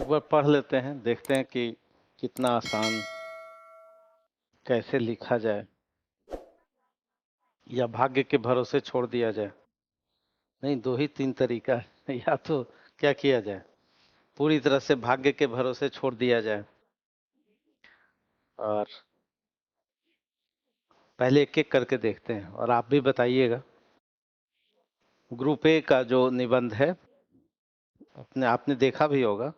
एक बार पढ़ लेते हैं, देखते हैं कि कितना आसान कैसे लिखा जाए या भाग्य के भरोसे छोड़ दिया जाए। नहीं, दो ही तीन तरीका है या तो क्या किया जाए, पूरी तरह से भाग्य के भरोसे छोड़ दिया जाए और पहले एक एक करके देखते हैं और आप भी बताइएगा। ग्रुप ए का जो निबंध है, अपने आपने देखा भी होगा।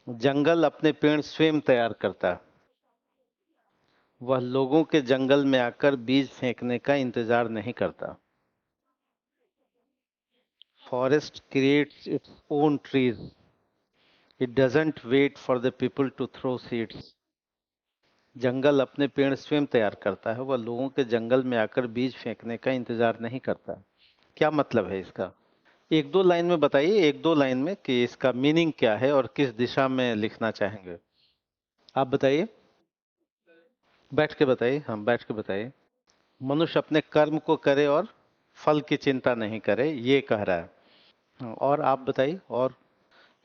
जंगल अपने पेड़ स्वयं तैयार करता है, वह लोगों के जंगल में आकर बीज फेंकने का इंतजार नहीं करता। Forest creates its own trees, it doesn't wait for the people to throw seeds. जंगल अपने पेड़ स्वयं तैयार करता है, वह लोगों के जंगल में आकर बीज फेंकने का इंतजार नहीं करता। क्या मतलब है इसका? एक दो लाइन में बताइए, एक दो लाइन में कि इसका मीनिंग क्या है और किस दिशा में लिखना चाहेंगे। आप बताइए, बैठ के बताइए। हाँ, बैठ के बताइए। मनुष्य अपने कर्म को करे और फल की चिंता नहीं करे, ये कह रहा है। हाँ, और आप बताइए। और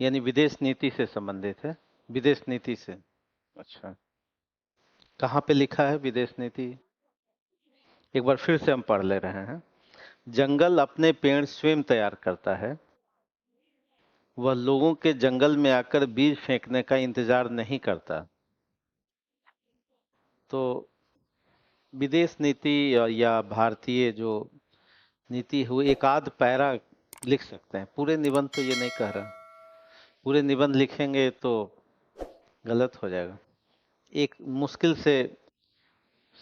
यानी विदेश नीति से संबंधित है, विदेश नीति से। अच्छा, कहाँ पे लिखा है विदेश नीति? एक बार फिर से हम पढ़ ले रहे हैं। जंगल अपने पेड़ स्वयं तैयार करता है, वह लोगों के जंगल में आकर बीज फेंकने का इंतजार नहीं करता। तो विदेश नीति या भारतीय जो नीति हुई, एक आध पैरा लिख सकते हैं, पूरे निबंध तो ये नहीं कह रहा। पूरे निबंध लिखेंगे तो गलत हो जाएगा। एक मुश्किल से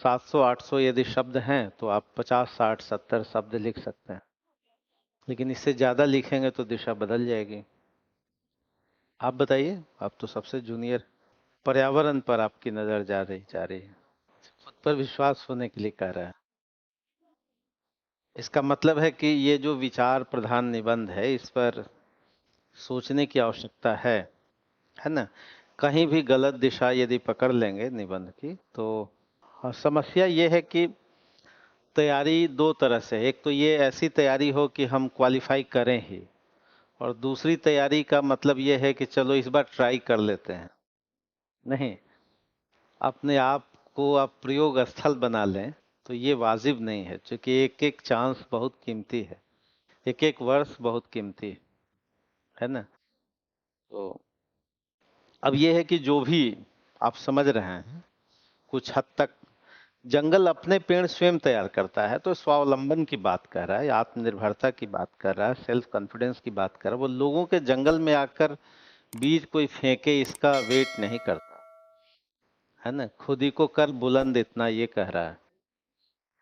700-800 यदि शब्द हैं तो आप 50-60-70 शब्द लिख सकते हैं, लेकिन इससे ज़्यादा लिखेंगे तो दिशा बदल जाएगी। आप बताइए, आप तो सबसे जूनियर। पर्यावरण पर आपकी नज़र जा रही है, खुद पर विश्वास होने के लिए कह रहा है। इसका मतलब है कि ये जो विचार प्रधान निबंध है, इस पर सोचने की आवश्यकता है ना। कहीं भी गलत दिशा यदि पकड़ लेंगे निबंध की तो हाँ, समस्या ये है कि तैयारी दो तरह से, एक तो ये ऐसी तैयारी हो कि हम क्वालिफाई करें ही, और दूसरी तैयारी का मतलब ये है कि चलो इस बार ट्राई कर लेते हैं। नहीं, अपने आप को आप प्रयोग स्थल बना लें तो ये वाजिब नहीं है, क्योंकि एक एक चांस बहुत कीमती है, एक एक वर्ष बहुत कीमती है ना। तो अब ये है कि जो भी आप समझ रहे हैं कुछ हद तक, जंगल अपने पेड़ स्वयं तैयार करता है तो स्वावलंबन की बात कर रहा है, आत्मनिर्भरता की बात कर रहा है, सेल्फ कॉन्फिडेंस की बात कर रहा है। वो लोगों के जंगल में आकर बीज कोई फेंके इसका वेट नहीं करता, है ना। खुद ही को कर बुलंद, इतना ये कह रहा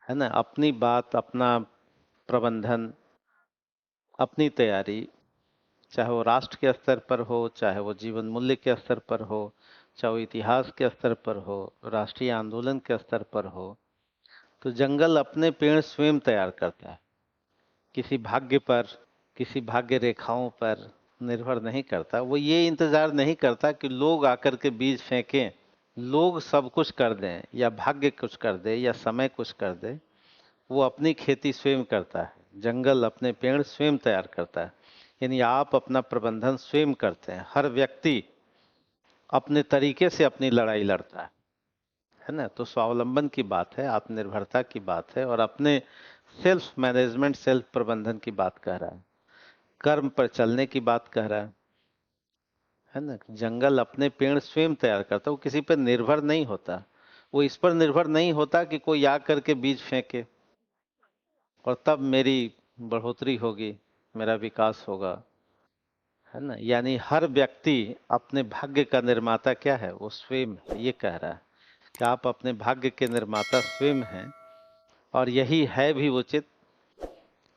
है ना। अपनी बात, अपना प्रबंधन, अपनी तैयारी, चाहे वो राष्ट्र के स्तर पर हो, चाहे वो जीवन मूल्य के स्तर पर हो, चाहे वो इतिहास के स्तर पर हो, राष्ट्रीय आंदोलन के स्तर पर हो, तो जंगल अपने पेड़ स्वयं तैयार करता है। किसी भाग्य पर, किसी भाग्य रेखाओं पर निर्भर नहीं करता। वो ये इंतजार नहीं करता कि लोग आकर के बीज फेंकें, लोग सब कुछ कर दें या भाग्य कुछ कर दे या समय कुछ कर दे। वो अपनी खेती स्वयं करता है। जंगल अपने पेड़ स्वयं तैयार करता है, यानी आप अपना प्रबंधन स्वयं करते हैं। हर व्यक्ति अपने तरीके से अपनी लड़ाई लड़ता है ना। तो स्वावलंबन की बात है, आत्मनिर्भरता की बात है, और अपने सेल्फ मैनेजमेंट, सेल्फ प्रबंधन की बात कह रहा है, कर्म पर चलने की बात कह रहा है ना। जंगल अपने पेड़ स्वयं तैयार करता है, वो किसी पर निर्भर नहीं होता। वो इस पर निर्भर नहीं होता कि कोई आ करके बीज फेंके और तब मेरी बढ़ोतरी होगी, मेरा विकास होगा, है ना। यानी हर व्यक्ति अपने भाग्य का निर्माता क्या है, वो स्वयं है, ये कह रहा है कि आप अपने भाग्य के निर्माता स्वयं हैं। और यही है भी उचित।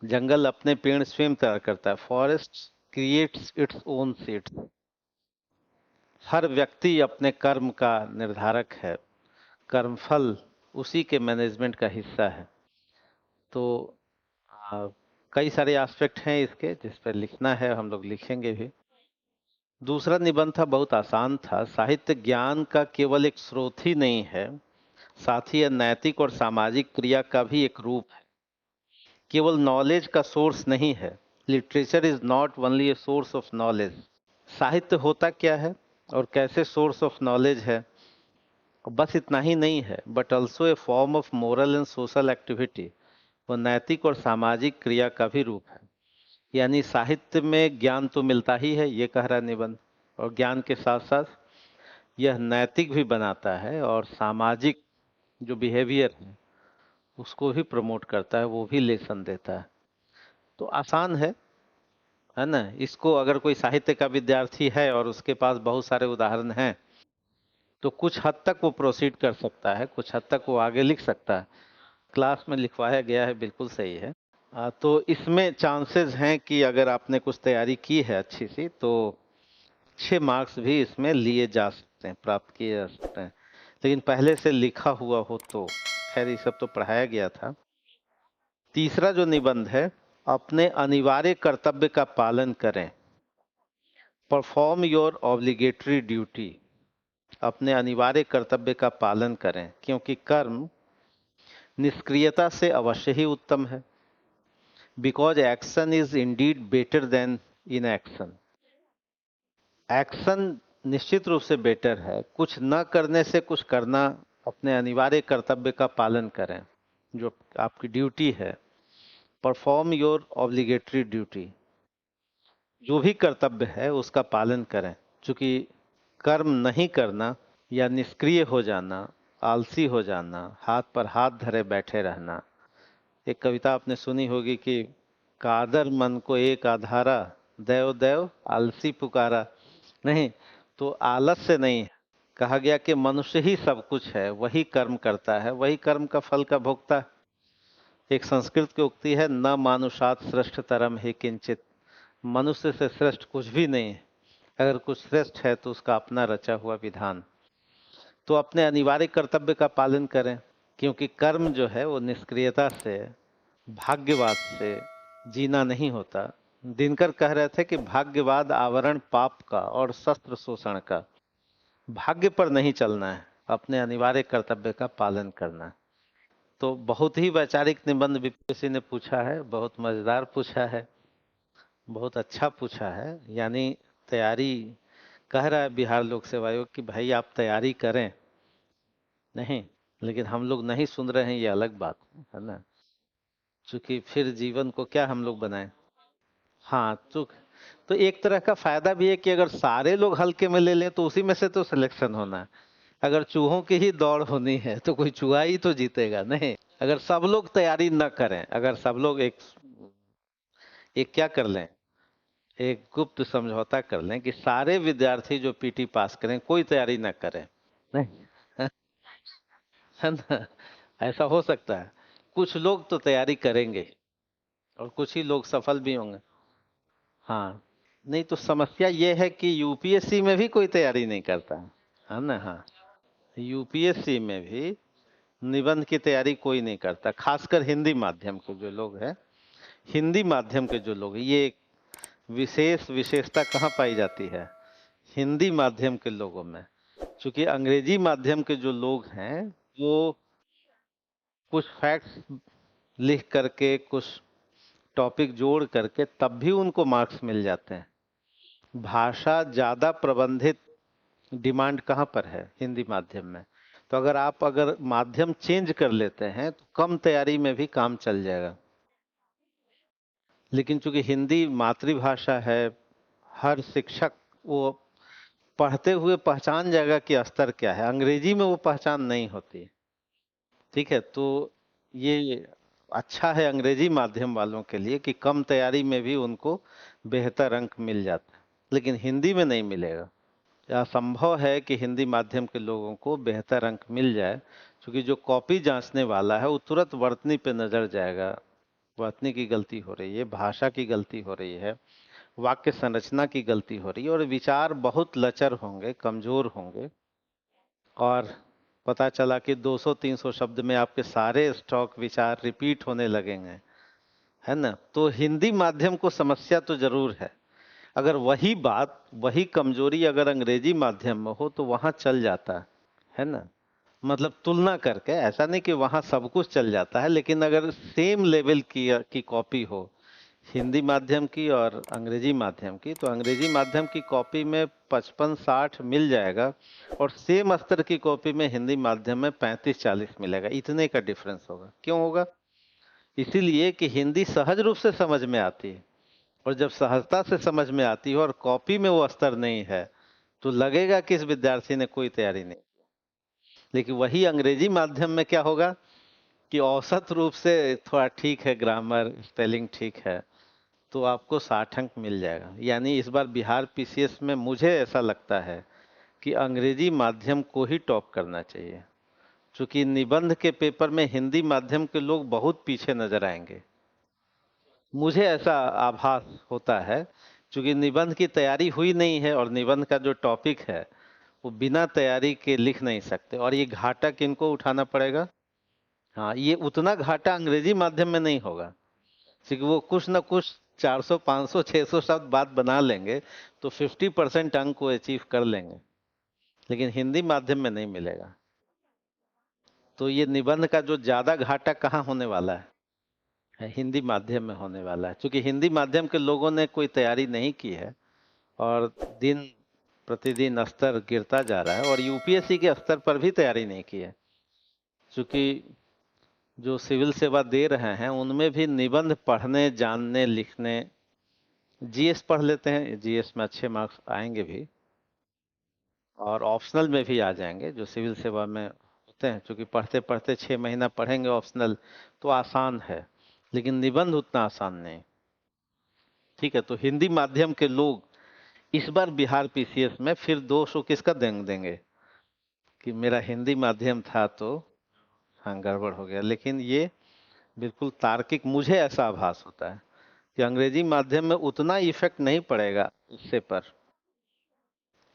जंगल अपने पेड़ स्वयं तैयार करता है, forest creates its own seeds. हर व्यक्ति अपने कर्म का निर्धारक है, कर्मफल उसी के मैनेजमेंट का हिस्सा है। तो आ, कई सारे एस्पेक्ट हैं इसके जिस पर लिखना है, हम लोग लिखेंगे भी। दूसरा निबंध था, बहुत आसान था। साहित्य ज्ञान का केवल एक स्रोत ही नहीं है, साथ ही यह नैतिक और सामाजिक क्रिया का भी एक रूप है। केवल नॉलेज का सोर्स नहीं है। Literature is not only a source of knowledge, साहित्य होता क्या है और कैसे सोर्स ऑफ नॉलेज है, बस इतना ही नहीं है, but also a form of moral and social activity, वो नैतिक और सामाजिक क्रिया का भी रूप है। यानी साहित्य में ज्ञान तो मिलता ही है, ये कह रहा निबंध, और ज्ञान के साथ साथ यह नैतिक भी बनाता है और सामाजिक जो बिहेवियर है उसको भी प्रमोट करता है, वो भी लेसन देता है। तो आसान है ना। इसको अगर कोई साहित्य का विद्यार्थी है और उसके पास बहुत सारे उदाहरण हैं तो कुछ हद तक वो प्रोसीड कर सकता है, कुछ हद तक वो आगे लिख सकता है। क्लास में लिखवाया गया है, बिल्कुल सही है। तो इसमें चांसेस हैं कि अगर आपने कुछ तैयारी की है अच्छी सी तो अच्छे मार्क्स भी इसमें लिए जा सकते हैं, प्राप्त किए जा सकते हैं। लेकिन पहले से लिखा हुआ हो तो खैर, ये सब तो पढ़ाया गया था। तीसरा जो निबंध है, अपने अनिवार्य कर्तव्य का पालन करें, परफॉर्म योर ऑब्लिगेटरी ड्यूटी। अपने अनिवार्य कर्तव्य का पालन करें, क्योंकि कर्म निष्क्रियता से अवश्य ही उत्तम है। Because action is Indeed better than inaction. Action निश्चित रूप से बेटर है, कुछ न करने से कुछ करना। अपने अनिवार्य कर्तव्य का पालन करें, जो आपकी ड्यूटी है। परफॉर्म योर ऑब्लिगेटरी ड्यूटी, जो भी कर्तव्य है उसका पालन करें। क्योंकि कर्म नहीं करना या निष्क्रिय हो जाना, आलसी हो जाना, हाथ पर हाथ धरे बैठे रहना। एक कविता आपने सुनी होगी कि कादर मन को एक आधारा, देव देव आलसी पुकारा। नहीं, तो आलस से नहीं, कहा गया कि मनुष्य ही सब कुछ है, वही कर्म करता है, वही कर्म का फल का भोगता है। एक संस्कृत की उक्ति है, न मानुषात श्रेष्ठ तरम ही किंचित। मनुष्य से श्रेष्ठ कुछ भी नहीं है, अगर कुछ श्रेष्ठ है तो उसका अपना रचा हुआ विधान। तो अपने अनिवार्य कर्तव्य का पालन करें, क्योंकि कर्म जो है वो निष्क्रियता से, भाग्यवाद से जीना नहीं होता। दिनकर कह रहे थे कि भाग्यवाद आवरण पाप का और शस्त्र शोषण का। भाग्य पर नहीं चलना है, अपने अनिवार्य कर्तव्य का पालन करना है। तो बहुत ही वैचारिक निबंध बीपीएससी ने पूछा है, बहुत मजेदार पूछा है, बहुत अच्छा पूछा है। यानी तैयारी, कह रहा है बिहार लोक सेवा आयोग कि भाई आप तैयारी करें, नहीं, लेकिन हम लोग नहीं सुन रहे हैं, ये अलग बात है ना। क्योंकि फिर जीवन को क्या हम लोग बनाएं। हाँ, तो एक तरह का फायदा भी है कि अगर सारे लोग हल्के में ले लें तो उसी में से तो सिलेक्शन होना है। अगर चूहों की ही दौड़ होनी है तो कोई चूहा ही तो जीतेगा, नहीं। अगर सब लोग तैयारी न करें, अगर सब लोग एक एक क्या कर लें, एक गुप्त समझौता कर लें कि सारे विद्यार्थी जो पीटी पास करें कोई तैयारी न करें, नहीं, है ना। ऐसा हो सकता है, कुछ लोग तो तैयारी करेंगे और कुछ ही लोग सफल भी होंगे। हाँ, नहीं तो समस्या ये है कि यूपीएससी में भी कोई तैयारी नहीं करता है ना। हाँ, यूपीएससी में भी निबंध की तैयारी कोई नहीं करता, खासकर हिंदी माध्यम के जो लोग हैं। हिंदी माध्यम के जो लोग हैं, ये एक विशेषता कहाँ पाई जाती है, हिंदी माध्यम के लोगों में। क्योंकि अंग्रेजी माध्यम के जो लोग हैं वो कुछ फैक्ट्स लिख करके, कुछ टॉपिक जोड़ करके तब भी उनको मार्क्स मिल जाते हैं। भाषा ज्यादा प्रबंधित डिमांड कहाँ पर है, हिंदी माध्यम में। तो अगर माध्यम चेंज कर लेते हैं तो कम तैयारी में भी काम चल जाएगा। लेकिन चूंकि हिंदी मातृभाषा है, हर शिक्षक वो पढ़ते हुए पहचान जाएगा कि स्तर क्या है। अंग्रेजी में वो पहचान नहीं होती, ठीक है। तो ये अच्छा है अंग्रेजी माध्यम वालों के लिए कि कम तैयारी में भी उनको बेहतर अंक मिल जाता है, लेकिन हिंदी में नहीं मिलेगा। या संभव है कि हिंदी माध्यम के लोगों को बेहतर अंक मिल जाए, क्योंकि जो कॉपी जांचने वाला है वो तुरंत वर्तनी पे नजर जाएगा, वर्तनी की गलती हो रही है, भाषा की गलती हो रही है, वाक्य संरचना की गलती हो रही है, और विचार बहुत लचर होंगे, कमजोर होंगे। और पता चला कि 200-300 शब्द में आपके सारे स्टॉक विचार रिपीट होने लगेंगे, है ना। तो हिंदी माध्यम को समस्या तो जरूर है। अगर वही बात, वही कमजोरी अगर अंग्रेजी माध्यम में हो तो वहां चल जाता है ना। मतलब तुलना करके, ऐसा नहीं कि वहां सब कुछ चल जाता है, लेकिन अगर सेम लेवल की कॉपी हो हिंदी माध्यम की और अंग्रेजी माध्यम की, तो अंग्रेजी माध्यम की कॉपी में 55-60 मिल जाएगा और सेम स्तर की कॉपी में हिंदी माध्यम में 35-40 मिलेगा। इतने का डिफरेंस होगा। क्यों होगा? इसीलिए कि हिंदी सहज रूप से समझ में आती है, और जब सहजता से समझ में आती है और कॉपी में वो स्तर नहीं है, तो लगेगा कि इस विद्यार्थी ने कोई तैयारी नहीं। लेकिन वही अंग्रेजी माध्यम में क्या होगा कि औसत रूप से थोड़ा ठीक है, ग्रामर स्पेलिंग ठीक है, तो आपको 60 अंक मिल जाएगा। यानी इस बार बिहार पीसीएस में मुझे ऐसा लगता है कि अंग्रेजी माध्यम को ही टॉप करना चाहिए, क्योंकि निबंध के पेपर में हिंदी माध्यम के लोग बहुत पीछे नजर आएंगे। मुझे ऐसा आभास होता है, क्योंकि निबंध की तैयारी हुई नहीं है और निबंध का जो टॉपिक है वो बिना तैयारी के लिख नहीं सकते, और ये घाटा किनको उठाना पड़ेगा? हाँ, ये उतना घाटा अंग्रेजी माध्यम में नहीं होगा, क्योंकि वो कुछ ना कुछ 400 500 600 शब्द बात बना लेंगे, तो 50% अंक को अचीव कर लेंगे। लेकिन हिंदी माध्यम में नहीं मिलेगा। तो ये निबंध का जो ज्यादा घाटा कहाँ होने वाला है, हिंदी माध्यम में होने वाला है, क्योंकि हिंदी माध्यम के लोगों ने कोई तैयारी नहीं की है और दिन प्रतिदिन स्तर गिरता जा रहा है, और यूपीएससी के स्तर पर भी तैयारी नहीं की है। क्योंकि जो सिविल सेवा दे रहे हैं उनमें भी निबंध पढ़ने, जानने, लिखने, जीएस पढ़ लेते हैं, जीएस में अच्छे मार्क्स आएंगे भी, और ऑप्शनल में भी आ जाएंगे जो सिविल सेवा में होते हैं, क्योंकि पढ़ते पढ़ते 6 महीना पढ़ेंगे ऑप्शनल, तो आसान है। लेकिन निबंध उतना आसान नहीं। ठीक है, तो हिंदी माध्यम के लोग इस बार बिहार पीसीएस में फिर 200 किसका देंगे कि मेरा हिंदी माध्यम था तो हाँ गड़बड़ हो गया। लेकिन ये बिल्कुल तार्किक मुझे ऐसा आभास होता है कि अंग्रेजी माध्यम में उतना इफेक्ट नहीं पड़ेगा उससे, पर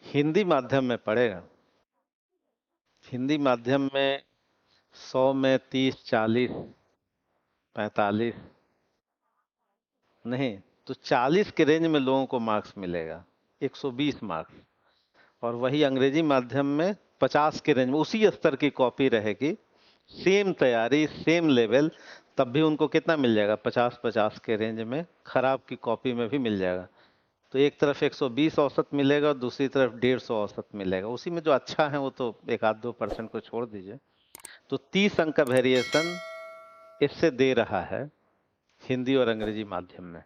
हिंदी माध्यम में पड़ेगा। हिंदी माध्यम में 100 में 30, 40, 45 नहीं तो 40 के रेंज में लोगों को मार्क्स मिलेगा, 120 मार्क्स। और वही अंग्रेजी माध्यम में 50 के रेंज में उसी स्तर की कॉपी रहेगी, सेम तैयारी, सेम लेवल, तब भी उनको कितना मिल जाएगा? 50-50 के रेंज में खराब की कॉपी में भी मिल जाएगा। तो एक तरफ 120 औसत मिलेगा और दूसरी तरफ 150 औसत मिलेगा। उसी में जो अच्छा है वो तो 1-2% को छोड़ दीजिए, तो 30 अंक का वेरिएशन इससे दे रहा है हिंदी और अंग्रेजी माध्यम में।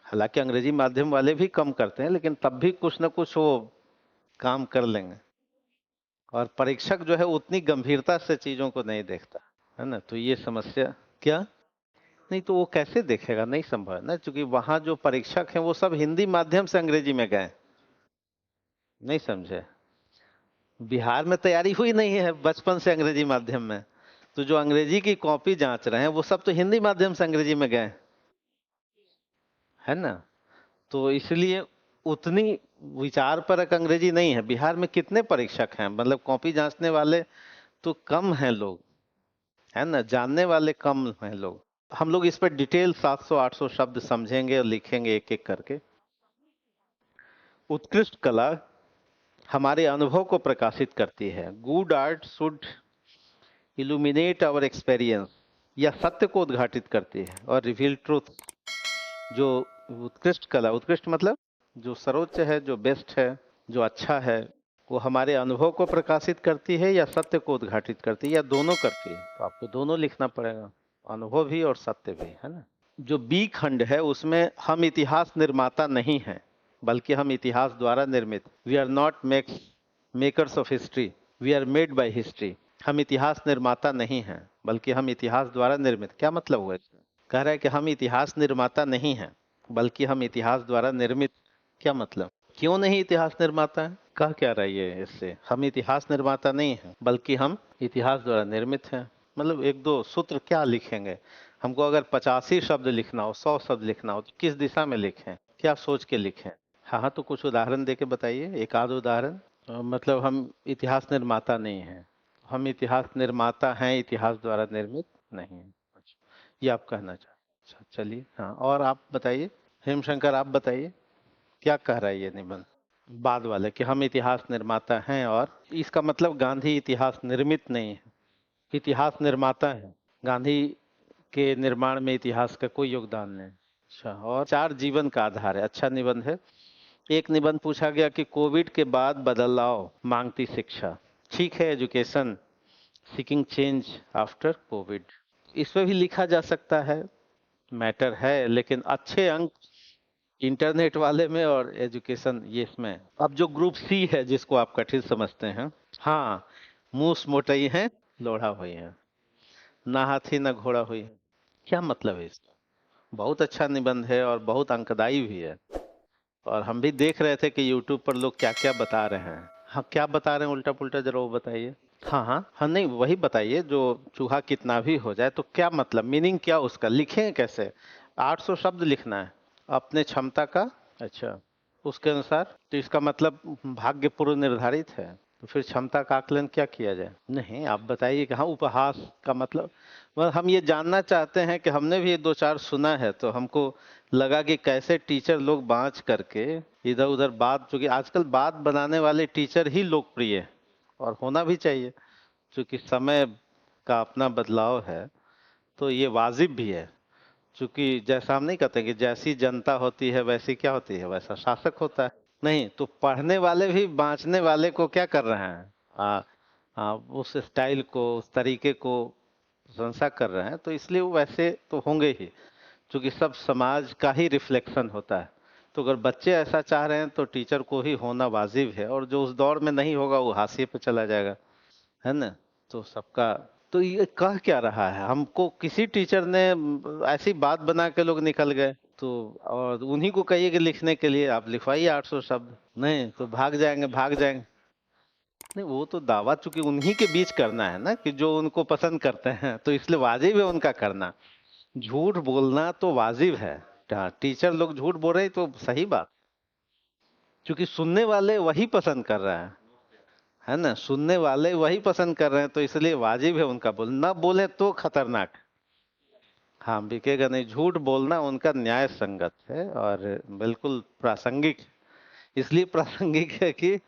हालांकि अंग्रेजी माध्यम वाले भी कम करते हैं, लेकिन तब भी कुछ ना कुछ वो काम कर लेंगे। और परीक्षक जो है उतनी गंभीरता से चीजों को नहीं देखता है ना, तो ये समस्या। क्या? नहीं तो वो कैसे देखेगा? नहीं संभव है ना, क्योंकि वहां जो परीक्षक हैं वो सब हिंदी माध्यम से अंग्रेजी में गए। नहीं समझे? बिहार में तैयारी हुई नहीं है बचपन से अंग्रेजी माध्यम में, तो जो अंग्रेजी की कॉपी जांच रहे हैं वो सब तो हिंदी माध्यम से अंग्रेजी में गए, है ना। तो इसलिए उतनी विचार परक अंग्रेजी नहीं है। बिहार में कितने परीक्षक हैं, मतलब कॉपी जांचने वाले तो कम हैं लोग, है ना, जानने वाले कम हैं लोग। हम लोग इस पर डिटेल 700-800 शब्द समझेंगे और लिखेंगे एक एक करके। उत्कृष्ट कला हमारे अनुभव को प्रकाशित करती है। Good art should illuminate our experience, या सत्य को उद्घाटित करती है और रिवील ट्रूथ। जो उत्कृष्ट कला, उत्कृष्ट मतलब जो सर्वोच्च है, जो बेस्ट है, जो अच्छा है, वो हमारे अनुभव को प्रकाशित करती है या सत्य को उद्घाटित करती है, या दोनों करती है। तो आपको दोनों लिखना पड़ेगा, अनुभव भी और सत्य भी, है ना। जो बी खंड है उसमें हम इतिहास निर्माता नहीं हैं, बल्कि हम इतिहास द्वारा निर्मित। We are not makers of history, we are made by history. हम इतिहास निर्माता नहीं हैं, बल्कि हम इतिहास द्वारा निर्मित। क्या मतलब हुआ इसका? कह रहा है कि हम इतिहास निर्माता नहीं हैं, बल्कि हम इतिहास द्वारा निर्मित। क्या मतलब? क्यों नहीं इतिहास निर्माता है? कह क्या रही है इससे? हम इतिहास निर्माता नहीं हैं, बल्कि हम इतिहास द्वारा निर्मित हैं। मतलब एक दो सूत्र क्या लिखेंगे? हमको अगर 85 शब्द लिखना हो, 100 शब्द लिखना हो, तो किस दिशा में लिखें, क्या सोच के लिखें? हाँ हाँ, तो कुछ उदाहरण दे के बताइए, एक आध उदाहरण। मतलब हम इतिहास निर्माता नहीं हैं, हम इतिहास निर्माता हैं, इतिहास द्वारा निर्मित नहीं है। अच्छा, ये आप कहना चाहते? अच्छा चलिए, हाँ, और आप बताइए, हेमशंकर आप बताइए, क्या कह रहा है ये निबंध? बाद वाले कि हम इतिहास निर्माता हैं, और इसका मतलब गांधी इतिहास निर्मित नहीं है, इतिहास निर्माता है। गांधी के निर्माण में इतिहास का कोई योगदान नहीं। अच्छा, और चार जीवन का आधार है, अच्छा निबंध है। एक निबंध पूछा गया कि कोविड के बाद बदलाव मांगती शिक्षा, ठीक है, education seeking change after Covid, इस पे भी लिखा जा सकता है, मैटर है, लेकिन अच्छे अंक इंटरनेट वाले में और एजुकेशन ये इसमें। अब जो ग्रुप सी है जिसको आप कठिन समझते हैं, हाँ, मूस मोटई है, लोढ़ा हुई है, ना हाथी ना घोड़ा हुई है, क्या मतलब है इसका? बहुत अच्छा निबंध है और बहुत अंकदायी भी है। और हम भी देख रहे थे कि यूट्यूब पर लोग क्या क्या बता रहे हैं। हाँ, क्या बता रहे हैं उल्टा पुल्टा, जरा वो बताइए। हाँ हाँ हाँ, नहीं वही बताइए, जो चूहा कितना भी हो जाए तो क्या मतलब, मीनिंग क्या उसका, लिखेंगे कैसे? 800 शब्द लिखना है अपने क्षमता का। अच्छा, उसके अनुसार तो इसका मतलब भाग्य पूर्व निर्धारित है, तो फिर क्षमता का आकलन क्या किया जाए? नहीं, आप बताइए कि हाँ, उपहास का मतलब हम ये जानना चाहते हैं कि हमने भी ये दो चार सुना है, तो हमको लगा कि कैसे टीचर लोग बाँच करके इधर उधर बात, चूंकि आजकल बात बनाने वाले टीचर ही लोकप्रिय है और होना भी चाहिए, क्योंकि समय का अपना बदलाव है, तो ये वाजिब भी है। क्योंकि जैसा हम नहीं कहते कि जैसी जनता होती है वैसी क्या होती है, वैसा शासक होता है। नहीं तो पढ़ने वाले भी बांचने वाले को क्या कर रहे हैं, उस स्टाइल को, उस तरीके को प्रशंसा कर रहे हैं, तो इसलिए वो वैसे तो होंगे ही, क्योंकि सब समाज का ही रिफ्लेक्शन होता है। तो अगर बच्चे ऐसा चाह रहे हैं तो टीचर को ही होना वाजिब है, और जो उस दौर में नहीं होगा वो हाशिए पे चला जाएगा, है ना? तो सबका, तो ये कह क्या रहा है हमको, किसी टीचर ने ऐसी बात बना के लोग निकल गए, तो और उन्हीं को कहिए कि लिखने के लिए आप लिखवाइए 800 शब्द, नहीं तो भाग जाएंगे भाग जाएंगे। नहीं, वो तो दावा चूंकि उन्हीं के बीच करना है ना, कि जो उनको पसंद करते हैं, तो इसलिए वाजिब है उनका करना। झूठ बोलना तो वाजिब है, हाँ, टीचर लोग झूठ बोल रहे हैं तो सही बात, क्योंकि सुनने वाले वही पसंद कर रहे हैं, है ना? सुनने वाले वही पसंद कर रहे हैं, तो इसलिए वाजिब है उनका बोलना, बोले तो खतरनाक। हाँ, बिकेगा नहीं, झूठ बोलना उनका न्याय संगत है और बिल्कुल प्रासंगिक। इसलिए प्रासंगिक है कि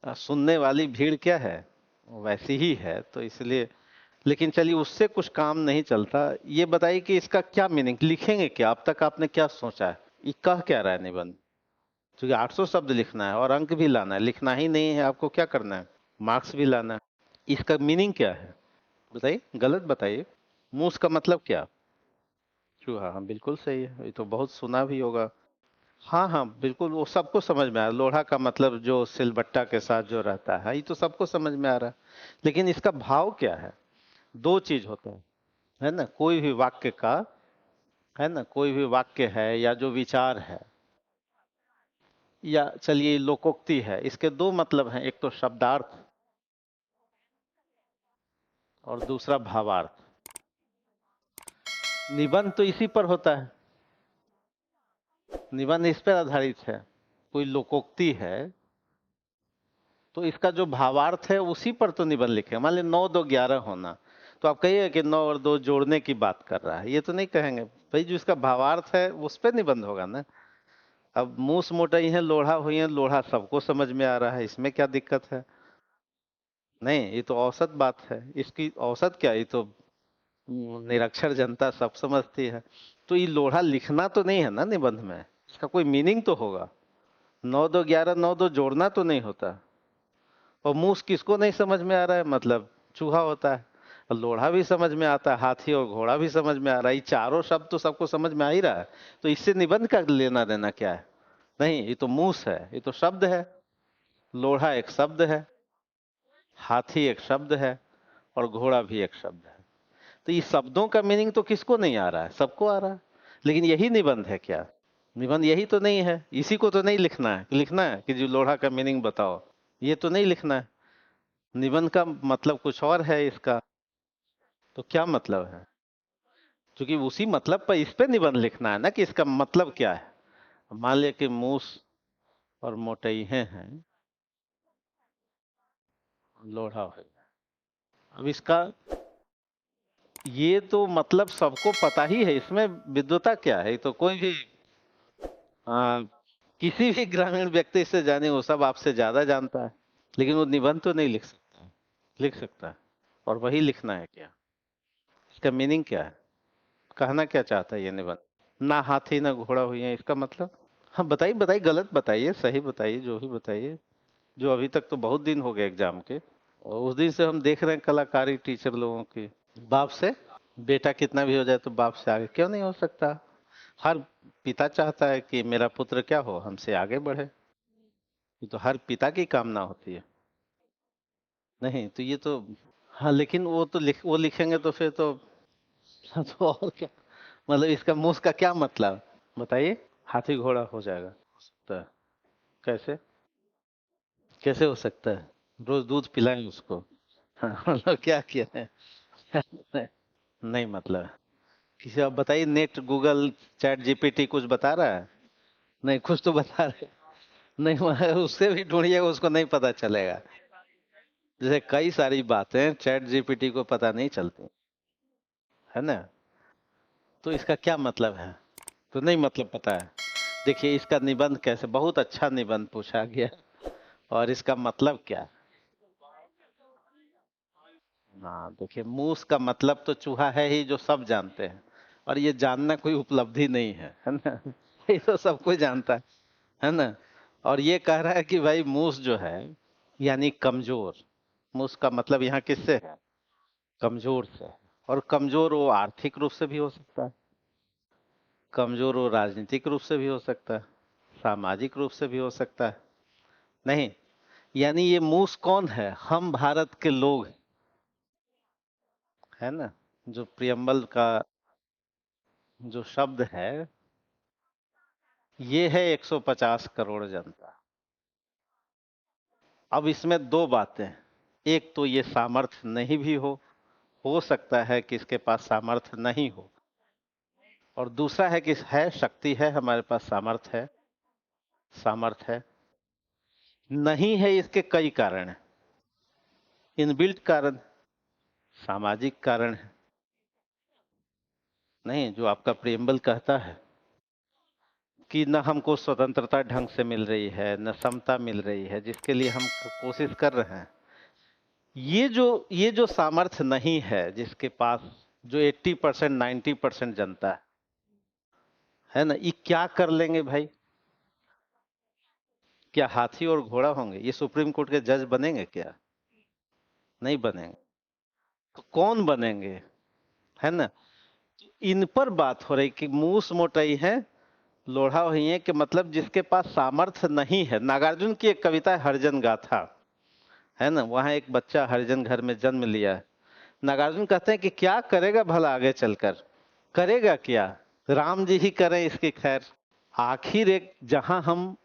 सुनने वाली भीड़ क्या है, वैसी ही है, तो इसलिए। लेकिन चलिए, उससे कुछ काम नहीं चलता। ये बताइए कि इसका क्या मीनिंग, लिखेंगे क्या, अब तक आपने क्या सोचा है, ये कह क्या रहा है निबंध? क्योंकि 800 शब्द लिखना है और अंक भी लाना है, लिखना ही नहीं है आपको, क्या करना है, मार्क्स भी लाना है। इसका मीनिंग क्या है, बताइए, गलत बताइए। मूस का मतलब क्या? चूहा, हाँ बिल्कुल सही है, ये तो बहुत सुना भी होगा। हाँ हाँ बिल्कुल, वो सबको समझ में आ रहा है, लोढ़ा का मतलब जो सिलबट्टा के साथ जो रहता है, ये तो सबको समझ में आ रहा है। लेकिन इसका भाव क्या है? दो चीज होता है ना, कोई भी वाक्य का, है ना, कोई भी वाक्य है या जो विचार है, या चलिए लोकोक्ति है, इसके दो मतलब हैं, एक तो शब्दार्थ और दूसरा भावार्थ। निबंध तो इसी पर होता है, निबंध इस पर आधारित है। कोई लोकोक्ति है तो इसका जो भावार्थ है उसी पर तो निबंध लिखे। मान लीजिए 9 2 11 होना, तो आप कहिए कि 9 और 2 जोड़ने की बात कर रहा है, ये तो नहीं कहेंगे भाई, जो इसका भावार्थ है उस पर निबंध होगा ना। अब मूस मोटाई है, लोढ़ा हुई है, लोढ़ा सबको समझ में आ रहा है, इसमें क्या दिक्कत है? नहीं, ये तो औसत बात है, इसकी औसत क्या, ये तो निरक्षर जनता सब समझती है। तो ये लोढ़ा लिखना तो नहीं है ना निबंध में, इसका कोई मीनिंग तो होगा। 9 2 11, 9 2 जोड़ना तो नहीं होता। और मूस किसको नहीं समझ में आ रहा है, मतलब चूहा होता है। और लोढ़ा भी समझ में आता है, हाथी और घोड़ा भी समझ में आ रहा है, ये चारों शब्द तो सबको समझ में आ ही रहा है। तो इससे निबंध का लेना देना क्या है? नहीं, ये तो मूस है, ये तो शब्द है। लोढ़ा एक शब्द है, हाथी एक शब्द है, और घोड़ा भी एक शब्द है। तो ये शब्दों का मीनिंग तो किसको नहीं आ रहा है, सबको आ रहा है। लेकिन यही निबंध है क्या? निबंध यही तो नहीं है, इसी को तो नहीं लिखना है, लिखना है कि जो लोढ़ा का मीनिंग बताओ, ये तो नहीं लिखना है। निबंध का मतलब कुछ और है इसका। तो क्या मतलब है? क्योंकि उसी मतलब पर इस पे निबंध लिखना है ना, कि इसका मतलब क्या है। मान लिया कि मूस और मोटइहे हैं, लोढ़ा है। अब इसका ये तो मतलब सबको पता ही है, इसमें विद्वता क्या है, ये तो कोई भी आ, किसी भी ग्रामीण व्यक्ति से जाने, वो सब आपसे ज्यादा जानता है। लेकिन वो निबंध तो नहीं लिख सकता, लिख सकता है। और वही लिखना है क्या? इसका मीनिंग क्या है, कहना क्या चाहता है ये निबंध? ना हाथी ना घोड़ा हुई है, इसका मतलब? हाँ बताइए बताइए, गलत बताइए, सही बताइए, जो भी बताइए। जो अभी तक तो बहुत दिन हो गए एग्जाम के, और उस दिन से हम देख रहे हैं कलाकारी टीचर लोगों की। बाप से बेटा कितना भी हो जाए तो बाप से आगे क्यों नहीं हो सकता? हर पिता चाहता है कि मेरा पुत्र क्या हो, हमसे आगे बढ़े। ये तो हर पिता की कामना होती है। नहीं तो ये तो, हाँ लेकिन वो तो वो लिखेंगे तो फिर तो हाँ, तो और क्या, मतलब इसका मुंह का क्या मतलब, बताइए। हाथी घोड़ा हो जाएगा, हो सकता है। कैसे? कैसे हो सकता है? रोज दूध पिलाएं उसको। हाँ, मतलब क्या किया है? नहीं मतलब, किसी आप बताइए, नेट गूगल चैट जीपीटी कुछ बता रहा है? नहीं, कुछ तो बता रहे। नहीं उससे भी ढूंढिएगा, उसको नहीं पता चलेगा। जैसे कई सारी बातें चैट जीपीटी को पता नहीं चलती, है ना? तो इसका क्या मतलब है? तो नहीं मतलब पता है। देखिए इसका निबंध कैसे, बहुत अच्छा निबंध पूछा गया, और इसका मतलब क्या है? हाँ देखिए, मूस का मतलब तो चूहा है ही, जो सब जानते हैं। और ये जानना कोई उपलब्धि नहीं है ना? ये तो सब कोई जानता है ना? और ये कह रहा है कि भाई मूस जो है, यानी कमजोर। मूस का मतलब यहाँ किससे है? कमजोर से। और कमजोर वो आर्थिक रूप से भी हो सकता है, कमजोर वो राजनीतिक रूप से भी हो सकता है, सामाजिक रूप से भी हो सकता है। नहीं, यानी ये मूस कौन है? हम भारत के लोग हैं, है ना? जो प्रियम्बल का जो शब्द है, ये है 150 करोड़ जनता। अब इसमें दो बातें, एक तो ये सामर्थ्य नहीं भी हो सकता है कि इसके पास सामर्थ्य नहीं हो, और दूसरा है कि है शक्ति है, हमारे पास सामर्थ्य है, सामर्थ्य है। नहीं है, इसके कई कारण हैं। इनबिल्ट कारण, सामाजिक कारण है। नहीं, जो आपका प्रियम्बल कहता है कि न हमको स्वतंत्रता ढंग से मिल रही है, न समता मिल रही है, जिसके लिए हम कोशिश कर रहे हैं, ये जो सामर्थ्य नहीं है जिसके पास, जो 80% 90% जनता है ना, ये क्या कर लेंगे भाई? क्या हाथी और घोड़ा होंगे? ये सुप्रीम कोर्ट के जज बनेंगे क्या? नहीं बनेंगे। तो कौन बनेंगे? है ना? इन पर बात हो रही कि मूस मोटाई है, लोढ़ा हुई है, कि मतलब जिसके पास सामर्थ्य नहीं है। नागार्जुन की एक कविता है हरिजन गाथा, है ना? वहां एक बच्चा हरिजन घर में जन्म लिया है। नागार्जुन कहते हैं कि क्या करेगा भला आगे चलकर, करेगा क्या, राम जी ही करें इसकी खैर। आखिर एक, जहां हम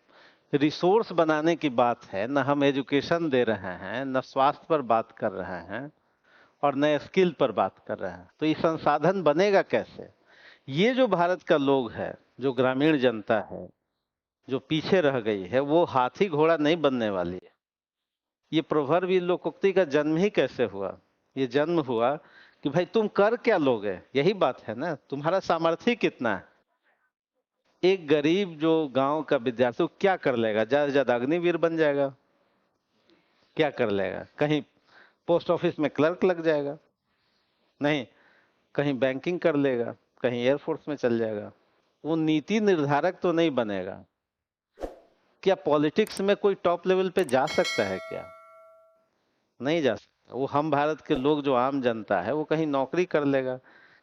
रिसोर्स बनाने की बात है, न हम एजुकेशन दे रहे हैं, न स्वास्थ्य पर बात कर रहे हैं, और न स्किल पर बात कर रहे हैं, तो ये संसाधन बनेगा कैसे? ये जो भारत का लोग है, जो ग्रामीण जनता है, जो पीछे रह गई है, वो हाथी घोड़ा नहीं बनने वाली है। ये प्रोवर्ब, ये लोकोक्ति का जन्म ही कैसे हुआ? ये जन्म हुआ कि भाई तुम कर क्या लोगे, यही बात है ना, तुम्हारा सामर्थ्य कितना है। एक गरीब जो गांव का विद्यार्थी, वो क्या कर लेगा? ज्यादा से ज्यादा अग्निवीर बन जाएगा। क्या कर लेगा? कहीं पोस्ट ऑफिस में क्लर्क लग जाएगा? नहीं, कहीं बैंकिंग कर लेगा, कहीं एयरफोर्स में चल जाएगा। वो नीति निर्धारक तो नहीं बनेगा। क्या पॉलिटिक्स में कोई टॉप लेवल पे जा सकता है क्या? नहीं जा सकता। वो हम भारत के लोग, जो आम जनता है, वो कहीं नौकरी कर लेगा,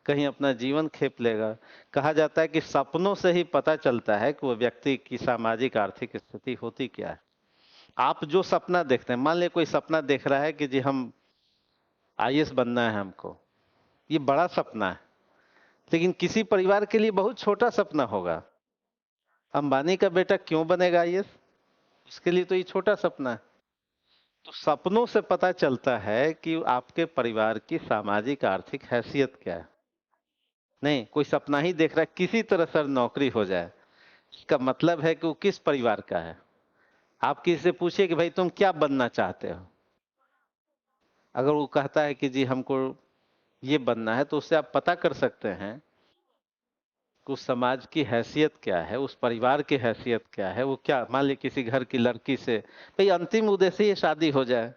कहीं अपना जीवन खेप लेगा। कहा जाता है कि सपनों से ही पता चलता है कि वो व्यक्ति की सामाजिक आर्थिक स्थिति होती क्या है। आप जो सपना देखते हैं, मान लिया कोई सपना देख रहा है कि जी हम आईएएस बनना है हमको, ये बड़ा सपना है, लेकिन किसी परिवार के लिए बहुत छोटा सपना होगा। अंबानी का बेटा क्यों बनेगा आईएएस? उसके लिए तो ये छोटा सपना है। तो सपनों से पता चलता है कि आपके परिवार की सामाजिक आर्थिक हैसियत क्या है। नहीं, कोई सपना ही देख रहा है किसी तरह सर नौकरी हो जाए, इसका मतलब है कि वो किस परिवार का है। आप किसी से पूछिए कि भाई तुम क्या बनना चाहते हो, अगर वो कहता है कि जी हमको ये बनना है, तो उससे आप पता कर सकते हैं कि उस समाज की हैसियत क्या है, उस परिवार की हैसियत क्या है। वो क्या, मान लीजिए किसी घर की लड़की से भाई अंतिम उद्देश्य ही शादी हो जाए?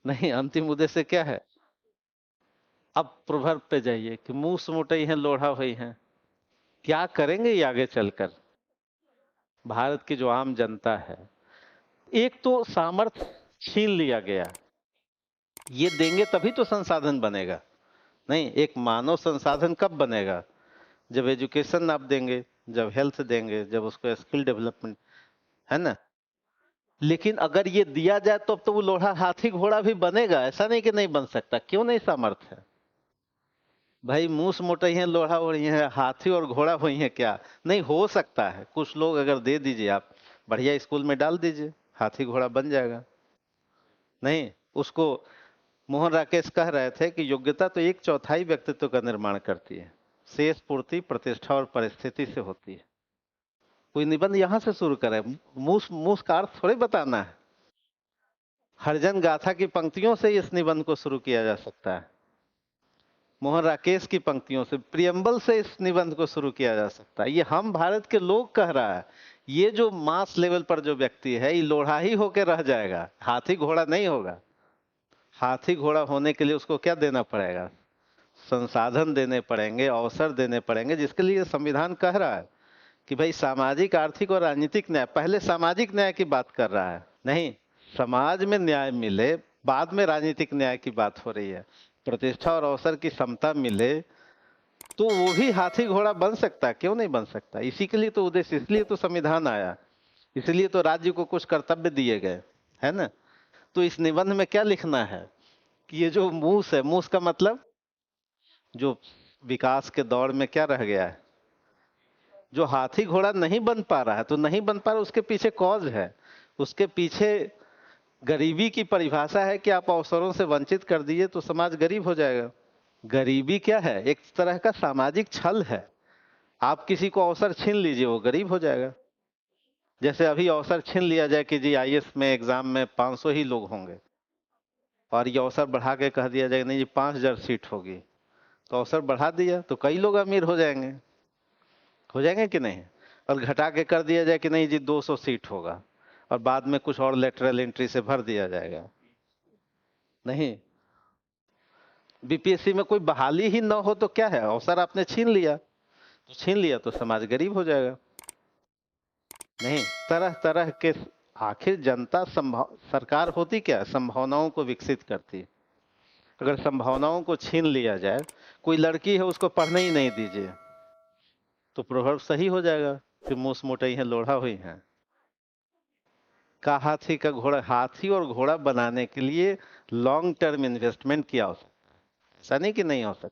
नहीं, अंतिम उद्देश्य क्या है? अब प्रोवर्ब पे जाइए कि मुंह मोटई है लोढ़ा हुई है, क्या करेंगे ये आगे चलकर भारत की जो आम जनता है। एक तो सामर्थ्य छीन लिया गया, ये देंगे तभी तो संसाधन बनेगा। नहीं, एक मानव संसाधन कब बनेगा? जब एजुकेशन आप देंगे, जब हेल्थ देंगे, जब उसको स्किल डेवलपमेंट, है ना। लेकिन अगर ये दिया जाए तो अब तो वो लोहा हाथी घोड़ा भी बनेगा, ऐसा नहीं कि नहीं बन सकता। क्यों नहीं सामर्थ्य है? भाई मूस मोटे हैं, लोहा वही है, हाथी और घोड़ा वही है क्या? नहीं हो सकता है। कुछ लोग अगर दे दीजिए, आप बढ़िया स्कूल में डाल दीजिए, हाथी घोड़ा बन जाएगा। नहीं, उसको मोहन राकेश कह रहे थे कि योग्यता तो एक चौथाई व्यक्तित्व का निर्माण करती है, शेष पूर्ति प्रतिष्ठा और परिस्थिति से होती है। कोई निबंध यहां से शुरू करे, मूस मूस का अर्थ थोड़ी बताना है। हरिजन गाथा की पंक्तियों से इस निबंध को शुरू किया जा सकता है, मोहन राकेश की पंक्तियों से, प्रियम्बल से इस निबंध को शुरू किया जा सकता है। ये हम भारत के लोग कह रहा है। ये जो मास लेवल पर जो व्यक्ति है, ये लोढ़ा ही होकर रह जाएगा, हाथी घोड़ा नहीं होगा। हाथी घोड़ा होने के लिए उसको क्या देना पड़ेगा? संसाधन देने पड़ेंगे, अवसर देने पड़ेंगे, जिसके लिए संविधान कह रहा है कि भाई सामाजिक, आर्थिक और राजनीतिक न्याय। पहले सामाजिक न्याय की बात कर रहा है, नहीं, समाज में न्याय मिले, बाद में राजनीतिक न्याय की बात हो रही है। प्रतिष्ठा और अवसर की समता मिले तो वो भी हाथी घोड़ा बन सकता है, क्यों नहीं बन सकता? इसी के लिए तो उद्देश्य, इसलिए तो संविधान आया, इसलिए तो राज्य को कुछ कर्तव्य दिए गए, है ना। तो इस निबंध में क्या लिखना है कि ये जो मूस है, मूस का मतलब जो विकास के दौर में क्या रह गया है, जो हाथी घोड़ा नहीं बन पा रहा है, तो नहीं बन पा रहा, उसके पीछे कॉज है। उसके पीछे गरीबी की परिभाषा है कि आप अवसरों से वंचित कर दिए तो समाज गरीब हो जाएगा। गरीबी क्या है? एक तरह का सामाजिक छल है। आप किसी को अवसर छीन लीजिए, वो गरीब हो जाएगा। जैसे अभी अवसर छीन लिया जाए कि जी आईएएस में एग्जाम में 500 ही लोग होंगे, और ये अवसर बढ़ा के कह दिया जाए नहीं जी 5000 सीट होगी, तो अवसर बढ़ा दिया तो कई लोग अमीर हो जाएंगे कि नहीं। और घटा के कर दिया जाए कि नहीं जी 200 सीट होगा, और बाद में कुछ और लेटरल एंट्री से भर दिया जाएगा। नहीं, बीपीएससी में कोई बहाली ही ना हो तो क्या है, अवसर आपने छीन लिया, तो छीन लिया तो समाज गरीब हो जाएगा। नहीं, तरह तरह के, आखिर जनता संभाव, सरकार होती क्या है? संभावनाओं को विकसित करती है। अगर संभावनाओं को छीन लिया जाए, कोई लड़की है उसको पढ़ने ही नहीं दीजिए, तो प्रोवर्ब सही हो जाएगा कि मूस मोटई है, लोढ़ा हुई है। का हाथी का घोड़ा, हाथी और घोड़ा बनाने के लिए लॉन्ग टर्म इन्वेस्टमेंट की आवश्यकता है, ऐसा नहीं कि नहीं हो सकता।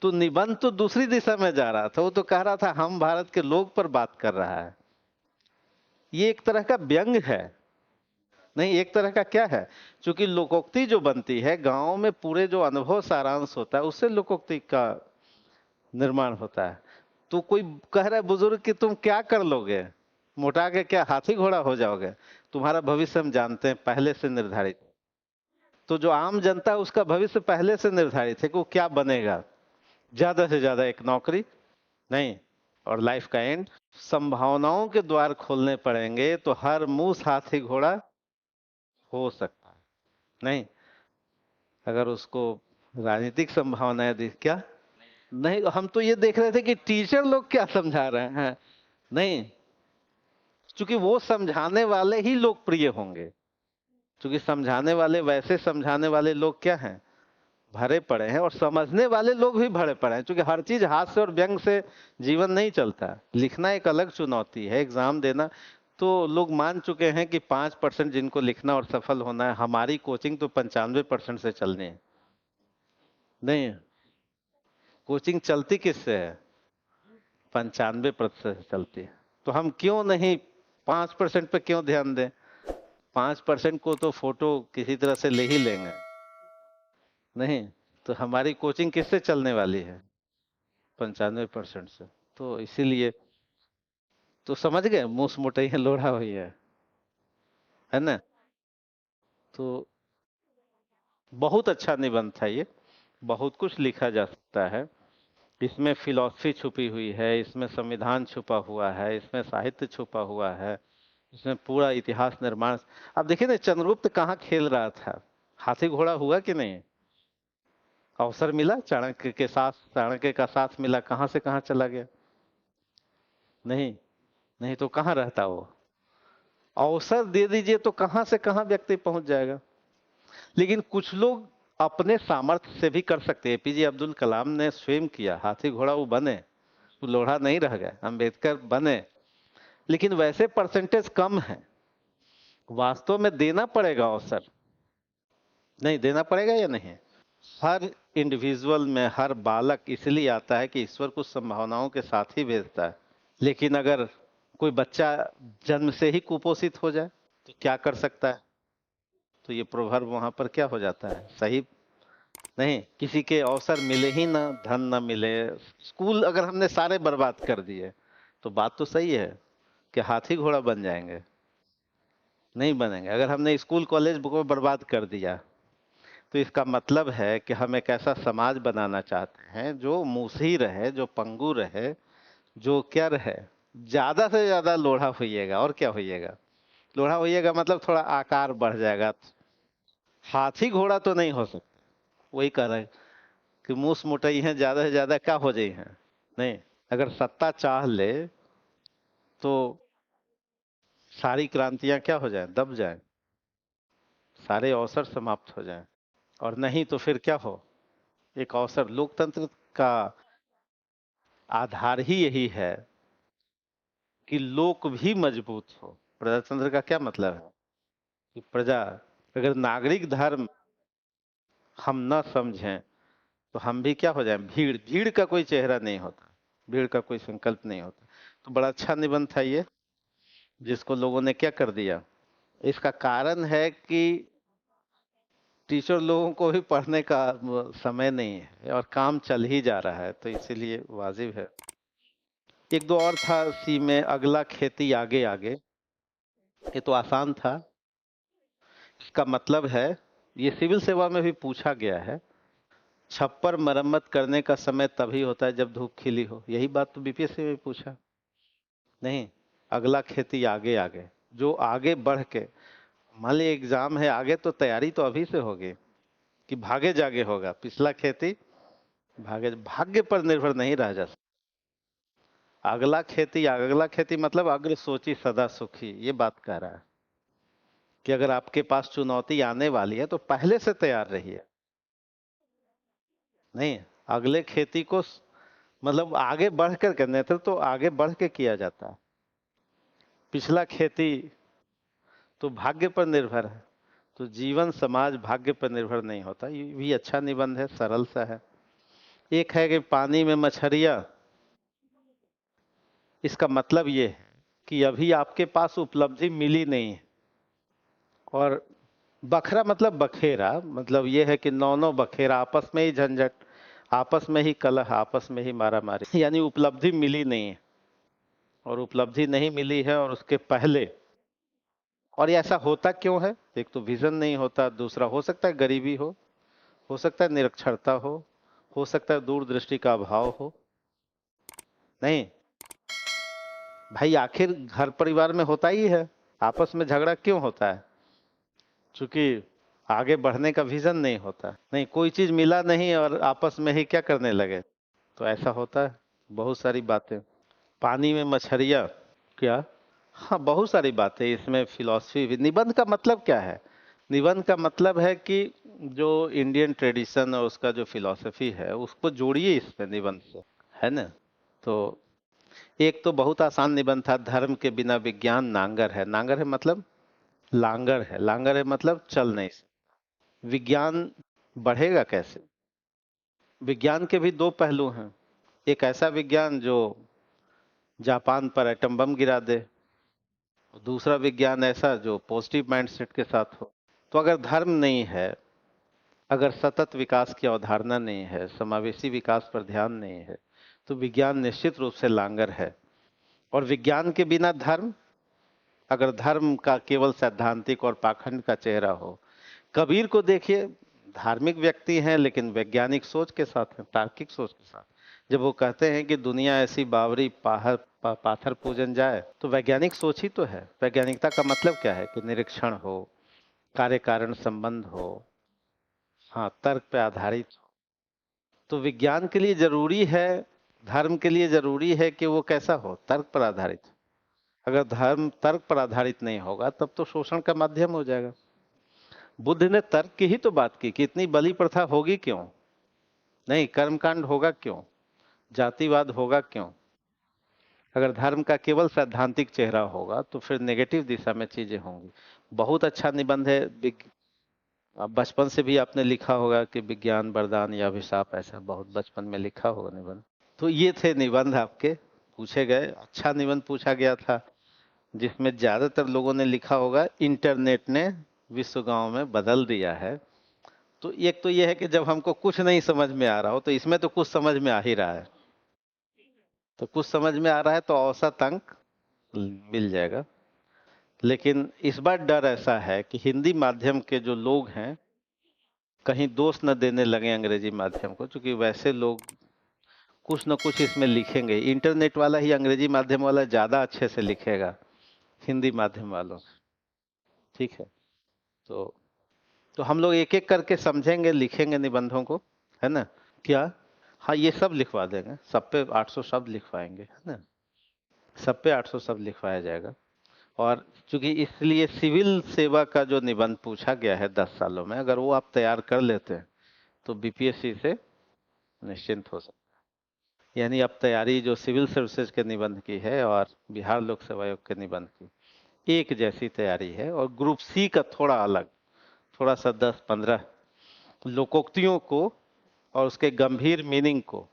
तो निबंध तो दूसरी दिशा में जा रहा था, वो तो कह रहा था हम भारत के लोग पर बात कर रहा है। ये एक तरह का व्यंग है। नहीं, एक तरह का क्या है, क्योंकि लोकोक्ति जो बनती है गांव में, पूरे जो अनुभव सारांश होता है उससे लोकोक्ति का निर्माण होता है। तो कोई कह रहा है बुजुर्ग कि तुम क्या कर लोगे, मोटा के क्या हाथी घोड़ा हो जाओगे? तुम्हारा भविष्य हम जानते हैं पहले से निर्धारित। तो जो आम जनता है उसका भविष्य पहले से निर्धारित है कि वो क्या बनेगा। ज्यादा से ज्यादा एक नौकरी, नहीं, और लाइफ का एंड। संभावनाओं के द्वार खोलने पड़ेंगे तो हर मूस हाथी घोड़ा हो सकता है। नहीं, अगर उसको राजनीतिक संभावनाएं दिख क्या, नहीं, हम तो ये देख रहे थे कि टीचर लोग क्या समझा रहे हैं। नहीं, क्योंकि वो समझाने वाले ही लोकप्रिय होंगे, क्योंकि समझाने वाले, वैसे समझाने वाले लोग क्या हैं, भरे पड़े हैं, और समझने वाले लोग भी भरे पड़े हैं, क्योंकि हर चीज हास्य और व्यंग से जीवन नहीं चलता। लिखना एक अलग चुनौती है, एग्जाम देना। तो लोग मान चुके हैं कि 5% जिनको लिखना और सफल होना है, हमारी कोचिंग तो 95% से चलनी है। नहीं, कोचिंग चलती किससे है? 95% से चलती है। तो हम क्यों नहीं 5% पे क्यों ध्यान दें? 5% को तो फोटो किसी तरह से ले ही लेंगे। नहीं, तो हमारी कोचिंग किससे चलने वाली है? 95% से। तो इसीलिए तो समझ गए, मूस मोटई है, लोढ़ा हुई है ना। तो बहुत अच्छा निबंध था ये, बहुत कुछ लिखा जा सकता है। इसमें फिलॉसफी छुपी हुई है, इसमें संविधान छुपा हुआ है, इसमें साहित्य छुपा हुआ है, इसमें पूरा इतिहास निर्माण। अब देखिए ना, चंद्रगुप्त कहाँ खेल रहा था, हाथी घोड़ा हुआ कि नहीं? अवसर मिला, चाणक्य के साथ, चाणक्य का साथ मिला, कहाँ से कहाँ चला गया। नहीं, नहीं तो कहाँ रहता वो। अवसर दे दीजिए तो कहाँ से कहाँ व्यक्ति पहुंच जाएगा। लेकिन कुछ लोग अपने सामर्थ्य से भी कर सकते हैं। एपीजे अब्दुल कलाम ने स्वयं किया, हाथी घोड़ा वो बने, वो लोढ़ा नहीं रह गए, अंबेडकर बने, लेकिन वैसे परसेंटेज कम है। वास्तव में देना पड़ेगा अवसर, नहीं देना पड़ेगा या नहीं। हर इंडिविजुअल में हर बालक इसलिए आता है कि ईश्वर कुछ संभावनाओं के साथ ही भेजता है। लेकिन अगर कोई बच्चा जन्म से ही कुपोषित हो जाए तो क्या कर सकता है। तो ये प्रोवर्ब वहां पर क्या हो जाता है, सही नहीं। किसी के अवसर मिले ही ना, धन ना मिले, स्कूल अगर हमने सारे बर्बाद कर दिए तो बात तो सही है कि हाथी घोड़ा बन जाएंगे, नहीं बनेंगे। अगर हमने स्कूल कॉलेज को बर्बाद कर दिया तो इसका मतलब है कि हम एक ऐसा समाज बनाना चाहते हैं जो मूसी रहे, जो पंगु रहे, जो क्या रहे, ज्यादा से ज्यादा लोढ़ा होइएगा। और क्या होइएगा, लोढ़ा होइएगा मतलब थोड़ा आकार बढ़ जाएगा। हाथी घोड़ा तो नहीं हो सकता। वही कह रहे हैं कि मूस मुटई है, ज्यादा से ज्यादा क्या हो जाई है, नहीं। अगर सत्ता चाह ले तो सारी क्रांतियां क्या हो जाएं, दब जाएं, सारे अवसर समाप्त हो जाएं। और नहीं तो फिर क्या हो, एक अवसर, लोकतंत्र का आधार ही यही है कि लोक भी मजबूत हो। प्रजातंत्र का क्या मतलब है कि प्रजा, अगर नागरिक धर्म हम न समझें तो हम भी क्या हो जाएं, भीड़। भीड़ का कोई चेहरा नहीं होता, भीड़ का कोई संकल्प नहीं होता। तो बड़ा अच्छा निबंध था ये, जिसको लोगों ने क्या कर दिया। इसका कारण है कि टीचर लोगों को भी पढ़ने का समय नहीं है और काम चल ही जा रहा है, तो इसीलिए वाजिब है। एक दो और था सी में, अगला खेती आगे आगे। ये तो आसान था। इसका मतलब है, ये सिविल सेवा में भी पूछा गया है, छप्पर मरम्मत करने का समय तभी होता है जब धूप खिली हो। यही बात तो बीपीएससी में भी पूछा। नहीं, अगला खेती आगे आगे, जो आगे बढ़ के, मान ली एग्जाम है आगे, तो तैयारी तो अभी से होगी कि भागे जागे होगा। पिछला खेती भागे, भाग्य पर निर्भर नहीं रह जा सकता। अगला खेती मतलब अग्र सोची सदा सुखी, ये बात कह रहा है कि अगर आपके पास चुनौती आने वाली है तो पहले से तैयार रहिए। नहीं, अगले खेती को मतलब आगे बढ़ कर के, नेतृत्व तो आगे बढ़ के किया जाता है। पिछला खेती तो भाग्य पर निर्भर है। तो जीवन समाज भाग्य पर निर्भर नहीं होता। ये भी अच्छा निबंध है, सरल सा है। एक है कि पानी में मछलियां, इसका मतलब ये है कि अभी आपके पास उपलब्धि मिली नहीं है। और बखरा मतलब बखेरा, मतलब ये है कि नौ नौ बखेरा, आपस में ही झंझट, आपस में ही कलह, आपस में ही मारा मारी, यानी उपलब्धि मिली नहीं है। और उपलब्धि नहीं मिली है और उसके पहले, और ये ऐसा होता क्यों है, एक तो विजन नहीं होता, दूसरा हो सकता है गरीबी हो सकता है निरक्षरता हो सकता है दूरदृष्टि का अभाव हो। नहीं भाई, आखिर घर परिवार में होता ही है, आपस में झगड़ा क्यों होता है, क्योंकि आगे बढ़ने का विजन नहीं होता। नहीं, कोई चीज मिला नहीं और आपस में ही क्या करने लगे, तो ऐसा होता है। बहुत सारी बातें, पानी में मछलियां, क्या, हाँ बहुत सारी बातें इसमें। फिलॉसफी भी, निबंध का मतलब क्या है, निबंध का मतलब है कि जो इंडियन ट्रेडिशन और उसका जो फिलॉसफी है उसको जोड़िए इसमें निबंध से, है ना। तो एक तो बहुत आसान निबंध था, धर्म के बिना विज्ञान नांगर है। नांगर है मतलब लांगर है, लांगर है मतलब चल नहीं सकता। विज्ञान बढ़ेगा कैसे। विज्ञान के भी दो पहलू हैं, एक ऐसा विज्ञान जो जापान पर एटम बम गिरा दे, दूसरा विज्ञान ऐसा जो पॉजिटिव माइंडसेट के साथ हो। तो अगर धर्म नहीं है, अगर सतत विकास की अवधारणा नहीं है, समावेशी विकास पर ध्यान नहीं है, तो विज्ञान निश्चित रूप से लांगर है। और विज्ञान के बिना धर्म, अगर धर्म का केवल सैद्धांतिक और पाखंड का चेहरा हो। कबीर को देखिए, धार्मिक व्यक्ति हैं लेकिन वैज्ञानिक सोच के साथ हैं, तार्किक सोच के साथ। जब वो कहते हैं कि दुनिया ऐसी बावरी पाथर पूजन जाए, तो वैज्ञानिक सोच ही तो है। वैज्ञानिकता का मतलब क्या है कि निरीक्षण हो, कार्य कारण संबंध हो, हाँ तर्क पे आधारित हो। तो विज्ञान के लिए जरूरी है धर्म के लिए जरूरी है कि वो कैसा हो, तर्क पर आधारित। अगर धर्म तर्क पर आधारित नहीं होगा तब तो शोषण का माध्यम हो जाएगा। बुद्ध ने तर्क की ही तो बात की कि इतनी बलि प्रथा होगी क्यों, नहीं कर्मकांड होगा क्यों, जातिवाद होगा क्यों। अगर धर्म का केवल सैद्धांतिक चेहरा होगा तो फिर नेगेटिव दिशा में चीजें होंगी। बहुत अच्छा निबंध है। अब बचपन से भी आपने लिखा होगा कि विज्ञान वरदान या अभिशाप, ऐसा बहुत बचपन में लिखा होगा निबंध। तो ये थे निबंध आपके पूछे गए। अच्छा निबंध पूछा गया था, जिसमें ज्यादातर लोगों ने लिखा होगा इंटरनेट ने विश्व गांव में बदल दिया है। तो एक तो ये है कि जब हमको कुछ नहीं समझ में आ रहा हो तो इसमें तो कुछ समझ में आ ही रहा है। तो कुछ समझ में आ रहा है तो औसत अंक मिल जाएगा। लेकिन इस बार डर ऐसा है कि हिंदी माध्यम के जो लोग हैं कहीं दोष न देने लगे अंग्रेजी माध्यम को, क्योंकि वैसे लोग कुछ न कुछ इसमें लिखेंगे। इंटरनेट वाला ही अंग्रेजी माध्यम वाला ज्यादा अच्छे से लिखेगा हिंदी माध्यम वालों से। ठीक है। तो हम लोग एक एक करके समझेंगे, लिखेंगे निबंधों को, है ना। क्या? हाँ, ये सब लिखवा देंगे, सब पे 800 शब्द लिखवाएंगे, है ना। सब पे 800 शब्द लिखवाया जाएगा। और चूंकि इसलिए सिविल सेवा का जो निबंध पूछा गया है 10 सालों में, अगर वो आप तैयार कर लेते हैं तो बीपीएससी से निश्चिंत हो सकते हैं। यानी अब तैयारी जो सिविल सर्विसेज के निबंध की है और बिहार लोक सेवा आयोग के निबंध की एक जैसी तैयारी है। और ग्रुप सी का थोड़ा अलग, थोड़ा सा 10-15 लोकोक्तियों को और उसके गंभीर मीनिंग को,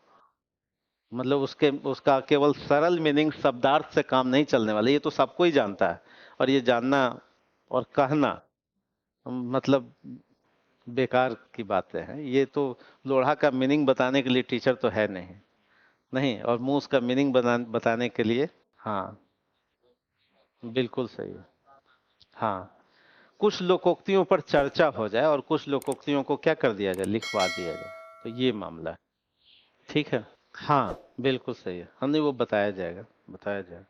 मतलब उसका केवल सरल मीनिंग शब्दार्थ से काम नहीं चलने वाला, ये तो सबको ही जानता है। और ये जानना और कहना मतलब बेकार की बातें हैं। ये तो लोढ़ा का मीनिंग बताने के लिए टीचर तो है नहीं, नहीं, और मूस का मीनिंग बताने के लिए। हाँ, बिल्कुल सही है। हाँ, कुछ लोकोक्तियों पर चर्चा हो जाए और कुछ लोकोक्तियों को क्या कर दिया जाए, लिखवा दिया जाए। तो ये मामला है। ठीक है। हाँ, बिल्कुल सही है। हाँ, नहीं वो बताया जाएगा, बताया जाएगा।